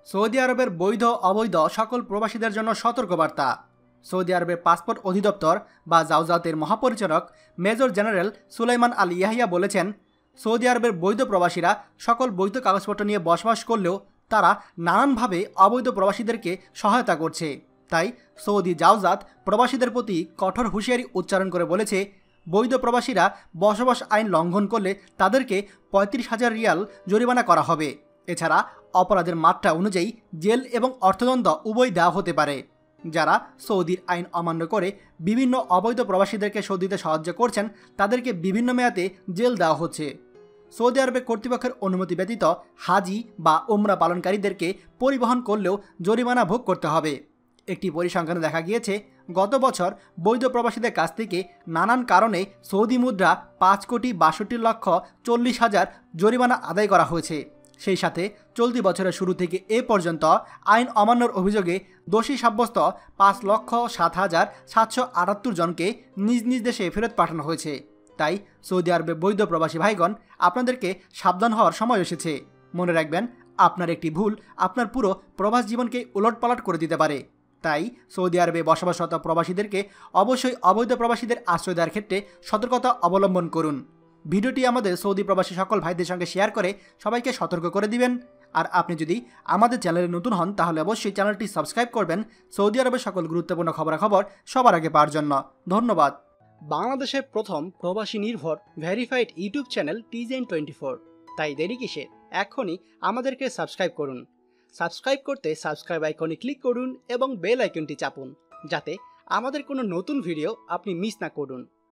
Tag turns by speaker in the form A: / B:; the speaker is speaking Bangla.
A: সৌদি আরবের বৈধ অবৈধ সকল প্রবাসীদের জন্য সতর্কবার্তা। সৌদি আরবের পাসপোর্ট অধিদপ্তর বা জাওজাতের মহাপরিচালক মেজর জেনারেল সুলাইমান আল ইয়াহিয়া বলেছেন, সৌদি আরবের বৈধ প্রবাসীরা সকল বৈধ কাগজপত্র নিয়ে বসবাস করলেও তারা নানানভাবে অবৈধ প্রবাসীদেরকে সহায়তা করছে। তাই সৌদি জাওজাত প্রবাসীদের প্রতি কঠোর হুঁশিয়ারি উচ্চারণ করে বলেছে, বৈধ প্রবাসীরা বসবাস আইন লঙ্ঘন করলে তাদেরকে ৩৫,০০০ রিয়াল জরিমানা করা হবে। এছাড়া অপরাধের মাত্রা অনুযায়ী জেল এবং অর্থদণ্ড উভয় দেওয়া হতে পারে। যারা সৌদির আইন অমান্য করে বিভিন্ন অবৈধ প্রবাসীদেরকে সৌদিতে সাহায্য করছেন তাদেরকে বিভিন্ন মেয়াদে জেল দেওয়া হচ্ছে। সৌদি আরবে কর্তৃপক্ষের অনুমতি ব্যতীত হাজি বা উমরা পালনকারীদেরকে পরিবহন করলেও জরিমানা ভোগ করতে হবে। একটি পরিসংখ্যানে দেখা গিয়েছে, গত বছর বৈধ প্রবাসীদের কাছ থেকে নানান কারণে সৌদি মুদ্রা ৫,৬২,৪০,০০০ জরিমানা আদায় করা হয়েছে। সেই সাথে চলতি বছরের শুরু থেকে এ পর্যন্ত আইন অমান্যর অভিযোগে দোষী সাব্যস্ত ৫,০৭,৭৭৮ জনকে নিজ নিজ দেশে ফেরত পাঠানো হয়েছে। তাই সৌদি আরবে বৈধ প্রবাসী ভাইগণ, আপনাদেরকে সাবধান হওয়ার সময় এসেছে। মনে রাখবেন, আপনার একটি ভুল আপনার পুরো প্রবাস জীবনকে উলটপালট করে দিতে পারে। তাই সৌদি আরবে বসবাসরত প্রবাসীদেরকে অবশ্যই অবৈধ প্রবাসীদের আশ্রয় দেওয়ার ক্ষেত্রে সতর্কতা অবলম্বন করুন। ভিডিওটি আমাদের সৌদি প্রবাসী সকল ভাইদের সঙ্গে শেয়ার করে সবাইকে সতর্ক করে দিবেন। আর আপনি যদি আমাদের চ্যানেলে নতুন হন তাহলে অবশ্যই চ্যানেলটি সাবস্ক্রাইব করবেন সৌদি আরবের সকল গুরুত্বপূর্ণ খবরাখবর সবার আগে পাওয়ার জন্য। ধন্যবাদ।
B: বাংলাদেশের প্রথম প্রবাসী নির্ভর ভেরিফাইড ইউটিউব চ্যানেল TJN24। তাই দেরি কিসের, এখনই আমাদেরকে সাবস্ক্রাইব করুন। সাবস্ক্রাইব করতে সাবস্ক্রাইব আইকনে ক্লিক করুন এবং বেল আইকনটি চাপুন, যাতে আমাদের কোনো নতুন ভিডিও আপনি মিস না করুন।